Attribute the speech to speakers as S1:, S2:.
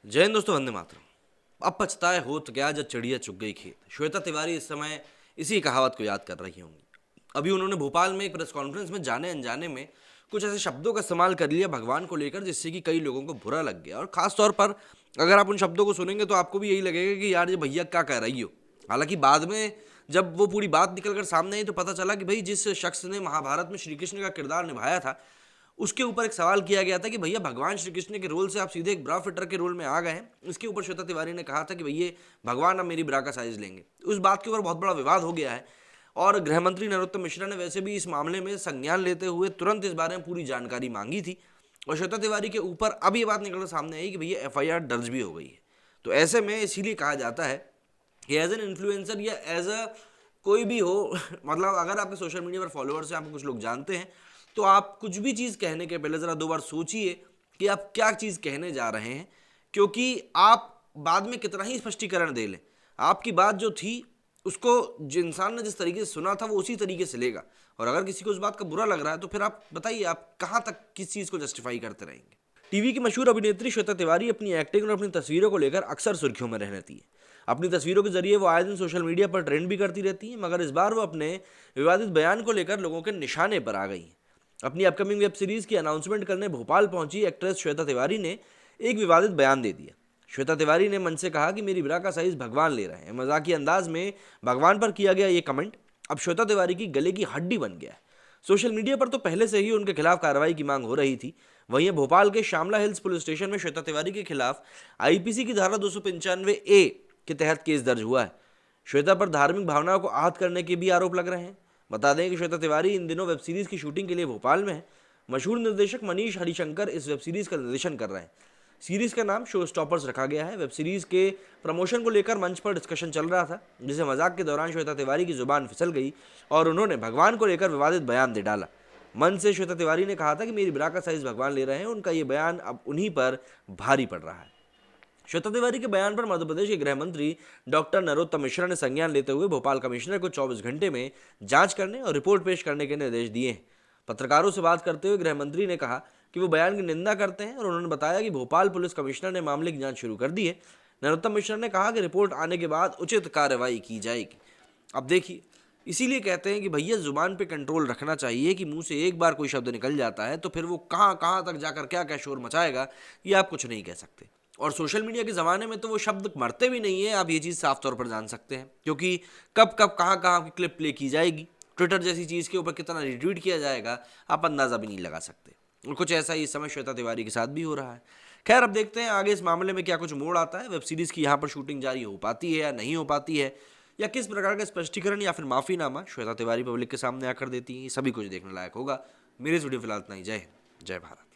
S1: जय हिंद दोस्तों, वंदे मातरम। अब पछताए होत क्या जब चिड़िया चुग गई खेत। श्वेता तिवारी इस समय इसी कहावत को याद कर रही होंगी। अभी उन्होंने भोपाल में एक प्रेस कॉन्फ्रेंस में जाने अनजाने में कुछ ऐसे शब्दों का इस्तेमाल कर लिया भगवान को लेकर, जिससे कि कई लोगों को बुरा लग गया। और खास तौर पर अगर आप उन शब्दों को सुनेंगे तो आपको भी यही लगेगा कि यार ये भैया क्या कह रही हो। हालांकि बाद में जब वो पूरी बात निकल कर सामने आई तो पता चला कि भाई जिस शख्स ने महाभारत में श्री कृष्ण का किरदार निभाया था उसके ऊपर एक सवाल किया गया था कि भैया भगवान श्री कृष्ण के रोल से आप सीधे एक ब्रा फिटर के रोल में आ गए हैं। इसके ऊपर श्वेता तिवारी ने कहा था कि भैया भगवान अब मेरी ब्रा का साइज लेंगे। उस बात के ऊपर बहुत बड़ा विवाद हो गया है और गृह मंत्री नरोत्तम मिश्रा ने वैसे भी इस मामले में संज्ञान लेते हुए तुरंत इस बारे में पूरी जानकारी मांगी थी। और श्वेता तिवारी के ऊपर अब ये बात निकलकर सामने आई कि भैया एफआईआर दर्ज भी हो गई है। तो ऐसे में इसीलिए कहा जाता है कि एज एन इन्फ्लुएंसर या एज अ कोई भी हो मतलब अगर आपके सोशल मीडिया पर फॉलोअर्स हैं, आपको कुछ लोग जानते हैं, तो आप कुछ भी चीज़ कहने के पहले ज़रा दो बार सोचिए कि आप क्या चीज़ कहने जा रहे हैं, क्योंकि आप बाद में कितना ही स्पष्टीकरण दे लें, आपकी बात जो थी उसको जो इंसान ने जिस तरीके से सुना था वो उसी तरीके से लेगा। और अगर किसी को उस बात का बुरा लग रहा है तो फिर आप बताइए आप कहाँ तक किस चीज़ को जस्टिफाई करते रहेंगे। टीवी की मशहूर अभिनेत्री श्वेता तिवारी अपनी एक्टिंग और अपनी तस्वीरों को लेकर अक्सर सुर्खियों में रहती है। अपनी तस्वीरों के जरिए वो आए दिन सोशल मीडिया पर ट्रेंड भी करती रहती है, मगर इस बार वो अपने विवादित बयान को लेकर लोगों के निशाने पर आ गई हैं। अपनी अपकमिंग वेब सीरीज की अनाउंसमेंट करने भोपाल पहुंची एक्ट्रेस श्वेता तिवारी ने एक विवादित बयान दे दिया। श्वेता तिवारी ने मंच से कहा कि मेरी ब्रा का साइज भगवान ले रहे हैं। मजाकिया अंदाज में भगवान पर किया गया ये कमेंट अब श्वेता तिवारी की गले की हड्डी बन गया है। सोशल मीडिया पर तो पहले से ही उनके खिलाफ कार्रवाई की मांग हो रही थी। वहीं भोपाल के श्यामला हिल्स पुलिस स्टेशन में श्वेता तिवारी के खिलाफ आईपीसी की धारा 295A के तहत केस दर्ज हुआ है। श्वेता पर धार्मिक भावनाओं को आहत करने के भी आरोप लग रहे हैं। बता दें कि श्वेता तिवारी इन दिनों वेब सीरीज की शूटिंग के लिए भोपाल में है। मशहूर निर्देशक मनीष हरिशंकर इस वेब सीरीज का निर्देशन कर रहे हैं। सीरीज का नाम शो स्टॉपर्स रखा गया है। वेब सीरीज के प्रमोशन को लेकर मंच पर डिस्कशन चल रहा था, जिसे मजाक के दौरान श्वेता तिवारी की जुबान फिसल गई और उन्होंने भगवान को लेकर विवादित बयान दे डाला। मंच से श्वेता तिवारी ने कहा था कि मेरी ब्रा का साइज भगवान ले रहे हैं। उनका ये बयान अब उन्हीं पर भारी पड़ रहा है। श्वेता तिवारी के बयान पर मध्य प्रदेश के गृह मंत्री डॉक्टर नरोत्तम मिश्रा ने संज्ञान लेते हुए भोपाल कमिश्नर को 24 घंटे में जांच करने और रिपोर्ट पेश करने के निर्देश दिए हैं। पत्रकारों से बात करते हुए गृह मंत्री ने कहा कि वो बयान की निंदा करते हैं और उन्होंने बताया कि भोपाल पुलिस कमिश्नर ने मामले की जांच शुरू कर दी है। नरोत्तम मिश्रा ने कहा कि रिपोर्ट आने के बाद उचित कार्रवाई की जाएगी। अब देखिए, इसीलिए कहते हैं कि भैया जुबान पे कंट्रोल रखना चाहिए कि मुंह से एक बार कोई शब्द निकल जाता है तो फिर वो कहाँ कहाँ तक जाकर क्या क्या शोर मचाएगा ये आप कुछ नहीं कह सकते। और सोशल मीडिया के ज़माने में तो वो शब्द मरते भी नहीं है, आप ये चीज़ साफ तौर पर जान सकते हैं, क्योंकि कब कब कहाँ कहाँ की क्लिप प्ले की जाएगी, ट्विटर जैसी चीज़ के ऊपर कितना रिट्वीट किया जाएगा, आप अंदाज़ा भी नहीं लगा सकते। और कुछ ऐसा ही इस समय श्वेता तिवारी के साथ भी हो रहा है। खैर, अब देखते हैं आगे इस मामले में क्या कुछ मोड़ आता है। वेब सीरीज़ की यहाँ पर शूटिंग जारी हो पाती है या नहीं हो पाती है, या किस प्रकार का स्पष्टीकरण या फिर माफ़ीनामा श्वेता तिवारी पब्लिक के सामने आकर देती है, सभी कुछ देखने लायक होगा। मेरे इस वीडियो फिलहाल इतना ही। जय हिंद, जय भारत।